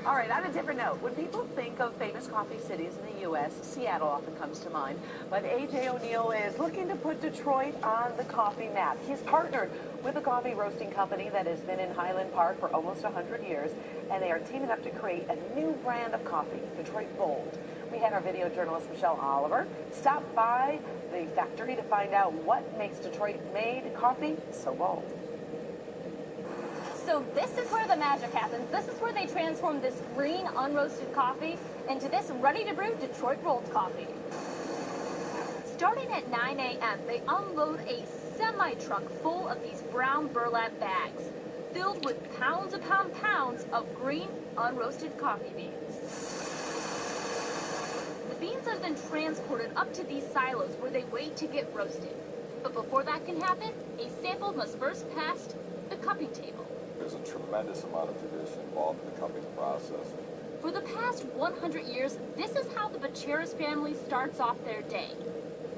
All right, on a different note, when people think of famous coffee cities in the U.S., Seattle often comes to mind. But A.J. O'Neill is looking to put Detroit on the coffee map. He's partnered with a coffee roasting company that has been in Highland Park for almost 100 years, and they are teaming up to create a new brand of coffee, Detroit Bold. We had our video journalist, Michelle Oliver, stop by the factory to find out what makes Detroit-made coffee so bold. So this is where the magic happens. This is where they transform this green, unroasted coffee into this ready-to-brew Detroit rolled coffee. Starting at 9 a.m., they unload a semi-truck full of these brown burlap bags filled with pounds upon pounds of green, unroasted coffee beans. The beans are then transported up to these silos where they wait to get roasted. But before that can happen, a sample must first pass the cupping table. There's a tremendous amount of tradition involved in the cupping process. For the past 100 years, this is how the Bacheras family starts off their day,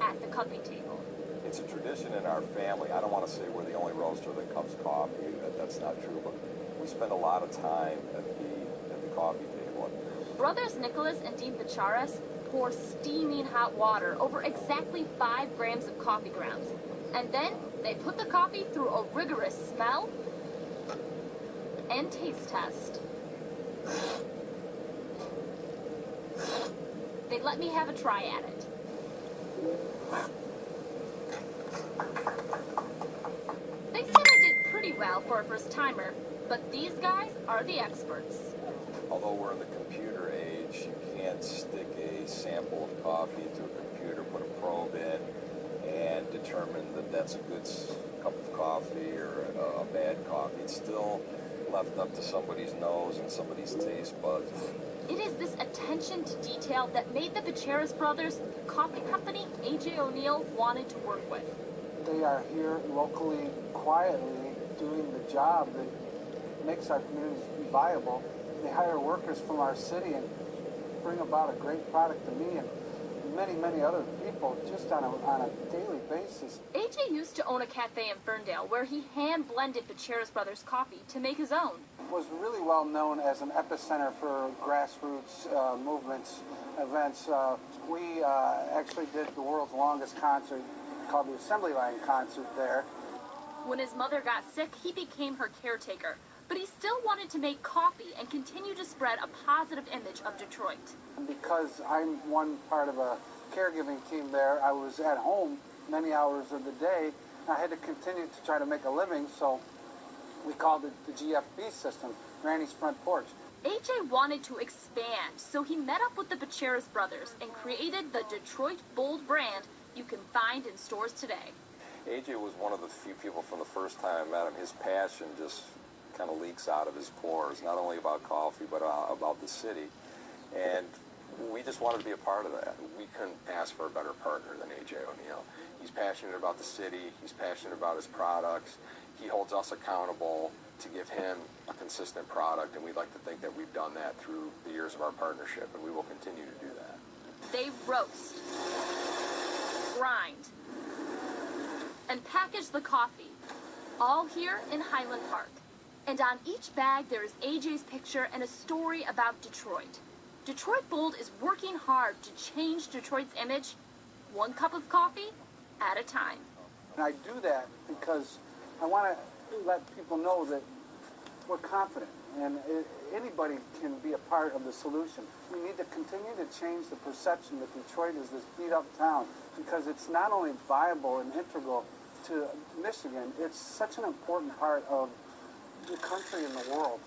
at the cupping table. It's a tradition in our family. I don't want to say we're the only roaster that cups coffee. That's not true, but we spend a lot of time at the coffee table. Brothers Nicholas and Dean Bacheras pour steaming hot water over exactly 5 grams of coffee grounds. And then they put the coffee through a rigorous smell and taste test. They let me have a try at it. They said I did pretty well for a first-timer, but these guys are the experts. Although we're in the computer age, you can't stick a sample of coffee into a computer, put a probe in, and determine that that's a good cup of coffee or a bad coffee. It's still left up to somebody's nose and somebody's taste buds. It is this attention to detail that made the Bacheras brothers the coffee company A.J. O'Neill wanted to work with. They are here locally, quietly, doing the job that makes our communities viable. They hire workers from our city and bring about a great product to me and many, many other people just on a daily basis. A.J. used to own a cafe in Ferndale where he hand-blended Bacheras brothers coffee to make his own. Was really well known as an epicenter for grassroots movements, events. We actually did the world's longest concert called the Assembly Line Concert there. When his mother got sick, he became her caretaker, but he still wanted to make coffee and continue to spread a positive image of Detroit. Because I'm one part of a caregiving team there, I was at home many hours of the day. I had to continue to try to make a living, so we called it the GFB system, Granny's Front Porch. A.J. wanted to expand, so he met up with the Bacheras brothers and created the Detroit Bold brand you can find in stores today. A.J. was one of the few people from the first time I met him. His passion just kind of leaks out of his pores, not only about coffee, but about the city. And we just wanted to be a part of that. We couldn't ask for a better partner than A.J. O'Neill. He's passionate about the city. He's passionate about his products. He holds us accountable to give him a consistent product, and we'd like to think that we've done that through the years of our partnership, and we will continue to do that. They roast, grind, and package the coffee, all here in Highland Park. And on each bag, there is A.J.'s picture and a story about Detroit. Detroit Bold is working hard to change Detroit's image, one cup of coffee at a time. And I do that because I want to let people know that we're confident and anybody can be a part of the solution. We need to continue to change the perception that Detroit is this beat-up town, because it's not only viable and integral to Michigan, it's such an important part of the country and the world.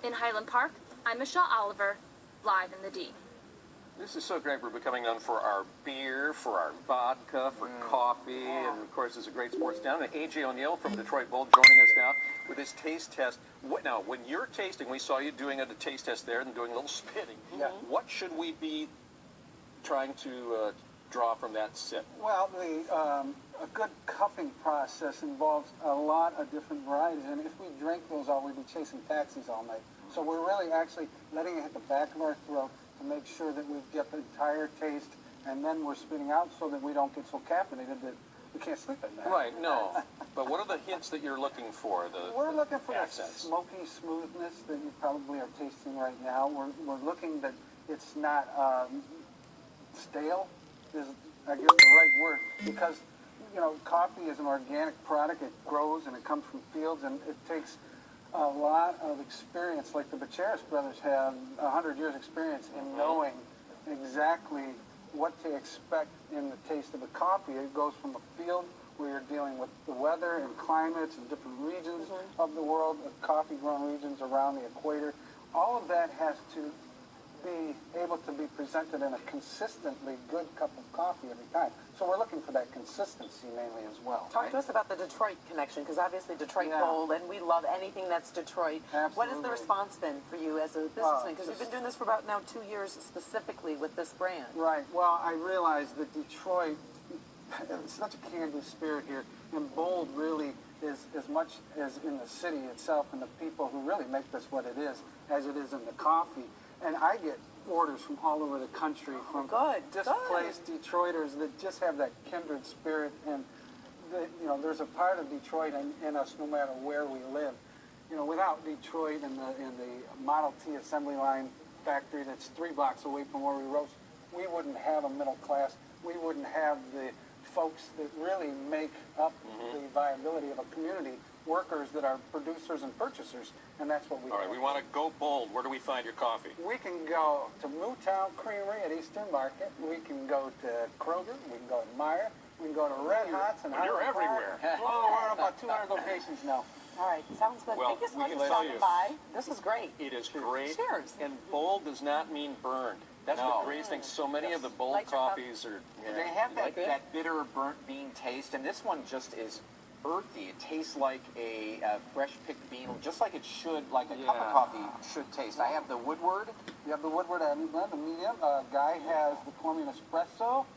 In Highland Park, I'm Michelle Oliver, live in the D. This is so great. We're becoming known for our beer, for our vodka, for coffee, and of course, it's a great sports town. And A.J. O'Neill from Detroit Bold joining us now with his taste test. Now, when you're tasting, we saw you doing a taste test there and doing a little spitting. Yeah. What should we be trying to draw from that sip? Well, a good cupping process involves a lot of different varieties, and if we drink those all, we'd be chasing taxis all night. So we're really actually letting it hit the back of our throat to make sure that we get the entire taste, and then we're spitting out so that we don't get so caffeinated that you can't sleep at night. Right, no. But what are the hints that you're looking for? We're looking for that accents. smoky smoothness that you probably are tasting right now. We're looking that it's not stale, is I guess the right word, because you know coffee is an organic product. It grows and it comes from fields, and it takes a lot of experience. Like the Bacheris brothers have 100 years experience in knowing exactly what to expect in the taste of a coffee. It goes from a field where you're dealing with the weather and climates and different regions of the world, coffee-grown regions around the equator. All of that has to be able to be presented in a consistently good cup of coffee every time. So we're looking for that consistency mainly as well. Talk to us about the Detroit connection, because obviously Detroit Bold, and we love anything that's Detroit. Absolutely. What has the response been for you as a businessman? Because you've been doing this for about now 2 years specifically with this brand. Right. Well, I realized that Detroit, it's such a can-do spirit here, and Bold really is as much as in the city itself and the people who really make this what it is, as it is in the coffee. And I get orders from all over the country from displaced Detroiters that just have that kindred spirit, and you know, there's a part of Detroit in us no matter where we live. You know, without Detroit and the Model T assembly line factory that's 3 blocks away from where we roast, we wouldn't have a middle class. We wouldn't have the folks that really make up the viability of a community, workers that are producers and purchasers, and that's what we do. All right, we want to go bold. Where do we find your coffee? We can go to Mootown Creamery at Eastern Market. We can go to Kroger. We can go to Meijer. We can go to Red Hots and You're everywhere. Oh, we're in about 200 locations now. All right, sounds good. Well, Thank you so we much can for tell stopping you. by. This is great. It is great. Cheers. And bold does not mean burned. That's the greatest thing. So many of the bold Like your cup. coffees are... They have You that, like that bitter burnt bean taste, and this one just is earthy. It tastes like a fresh picked bean, just like it should, like a cup of coffee should taste. I have the Woodward. You have the Woodward Avenue blend, the medium. Guy has the Colombian Espresso.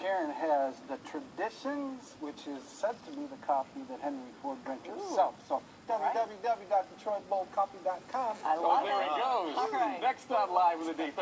Karen has the Traditions, which is said to be the coffee that Henry Ford drank himself. So www.detroitboldcoffee.com. I love There it. he goes. All right. Next on Live with the D.